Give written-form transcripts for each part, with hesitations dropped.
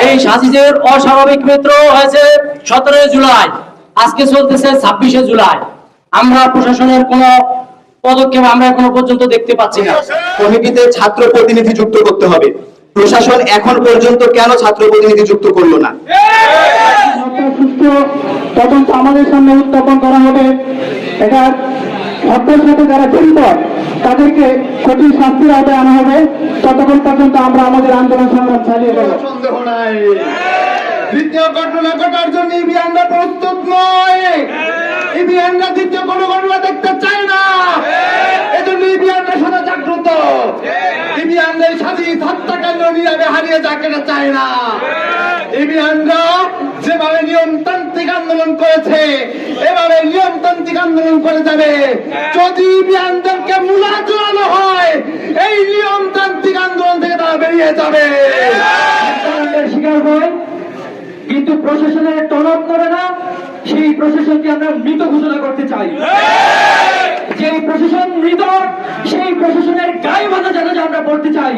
এই সাজিদের অস্বাভাবিক মৃত্যু হয়েছে 17 জুলাই, আজকে চলতেছে 26 জুলাই। আমরা প্রশাসনের কোন পদক্ষেপ আমরা এখনো পর্যন্ত দেখতে পাচ্ছি না। কমিটিতে ছাত্র প্রতিনিধি যুক্ত করতে হবে। প্রশাসন এখন পর্যন্ত কেন ছাত্র প্রতিনিধি যুক্ত করলো না? তদন্ত আমাদের সামনে উত্থাপন করা হবে। এটা ঘটনার সাথে যারা জড়িত তাদেরকে কঠিন শাস্তির আওতায় আনা হবে। ততক্ষণ পর্যন্ত আমরা আমাদের আন্দোলন সংগ্রাম চালিয়ে যাব। সন্দেহ নাই, দ্বিতীয় ঘটনা ঘটার জন্য ইবিআনরা প্রস্তুত নয়। ইবিআনরা দ্বিতীয় কোনো ঘটনা দেখতে চায় না, এজন্য ইবিআনরা সদা জাগ্রত। ইবিআনরা স্বাধীন হত্যাকাণ্ড নীরবে হারিয়ে যাক এটা চায় না। ইবিআনরা যেভাবে নিয়মতান্ত্রিক আন্দোলন করেছে এভাবে নিয়মতান্ত্রিক আন্দোলন করে যাবে। যদি ইবিআনদেরকে মূলা জোরানো হয় এই নিয়মতান্ত্রিক আন্দোলন থেকে তারা বেরিয়ে যাবে। শিকার হয় কিন্তু প্রশাসনের টনক করে না, সেই প্রশাসনকে আমরা মৃত ঘোষণা করতে চাই। যেই প্রশাসন মৃত সেই প্রশাসনের গায়ে বাঁধা জানাজা আমরা পড়তে চাই।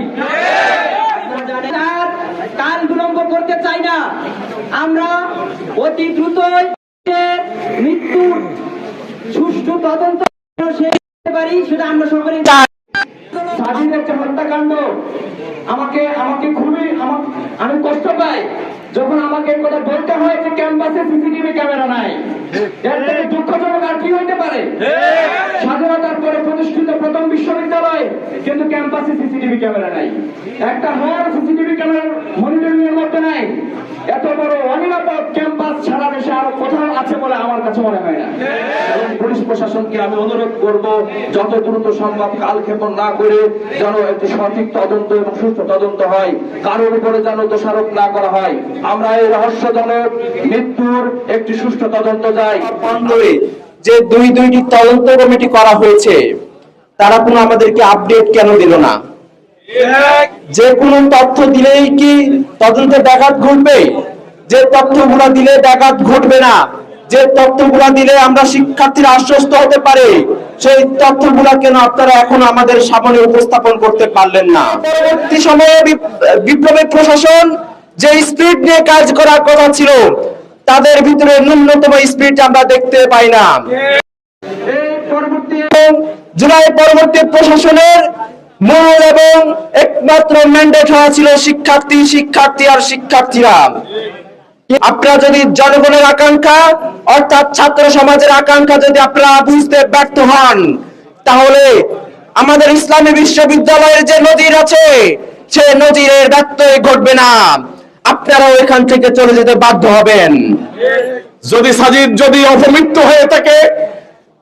কাল বিলম্ব করতে চাই না, আমরা অতি দ্রুত মৃত্যুর সুষ্ঠু তদন্ত পারি সেটা আমরা সকলে স্বাধীনের যে হত্যাকাণ্ড আমাকে খুবই আমি কষ্ট পাই যখন আমাকে এই কথা বলতে হয় যে ক্যাম্পাসে সিসিটিভি ক্যামেরা নাই। এর থেকে দুঃখজনক আর কি হইতে পারে? স্বাধীনতার পরে প্রতিষ্ঠিত প্রথম বিশ্ববিদ্যালয় কিন্তু ক্যাম্পাসে সিসিটিভি ক্যামেরা নাই। একটা হল সিসিটিভি ক্যামেরার মনিটরিং এর মধ্যে নাই। এত বড় অনিরাপদ ক্যাম্পাস সারা দেশে আরো কোথাও আছে বলে আমার কাছে মনে হয় না। এবং পুলিশ প্রশাসনকে আমি অনুরোধ করব যত দ্রুত সম্ভব কালক্ষেপণ না করে যেন একটি সঠিক তদন্ত এবং সুষ্ঠু তদন্ত হয়, কারোর উপরে যেন দোষারোপ না করা হয়। আমরা এই রহস্যজনক মৃত্যুর একটি সুষ্ঠু তদন্ত চাই। যে দুইটি তদন্ত কমিটি করা হয়েছে তারা কোনো আমাদেরকে আপডেট কেন দিল না? যে কোনো তথ্য দিলেই কি তদন্তে ব্যাঘাত ঘটবে? যে তথ্যগুলো দিলে ব্যাঘাত ঘটবে না, যে তথ্যগুলো দিলে আমরা শিক্ষার্থীরা আশ্বস্ত হতে পারে, সেই তথ্যগুলো কেন আপনারা এখন আমাদের সামনে উপস্থাপন করতে পারলেন না? পরবর্তী সময়ে বিপ্লবী প্রশাসন যে স্পিরিট নিয়ে কাজ করার কথা ছিল তাদের ভিতরে ন্যূনতম স্পিরিট আমরা দেখতে পাই না। জুলাই পরবর্তী প্রশাসনের মূল এবং একমাত্র ম্যান্ডেট হওয়া ছিল শিক্ষার্থী আর শিক্ষার্থীরা। আপনারা যদি জনগণের আকাঙ্ক্ষা অর্থাৎ ছাত্র সমাজের আকাঙ্ক্ষা যদি আপনারা বুঝতে ব্যর্থ হন তাহলে আমাদের ইসলামী বিশ্ববিদ্যালয়ের যে নজির আছে সে নজিরের ব্যত্যয় ঘটবে না, আপনারাও এখান থেকে চলে যেতে বাধ্য হবেন। যদি অপমৃত্যু হয়ে থাকে,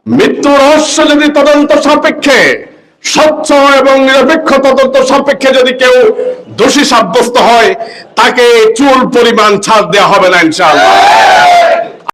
মৃত্যু রহস্য যদি তদন্ত সাপেক্ষে স্বচ্ছ এবং নিরপেক্ষ তদন্ত সাপেক্ষে যদি কেউ দোষী সাব্যস্ত হয় তাকে চুল পরিমাণ ছাড় দেওয়া হবে না ইনশাআল্লাহ।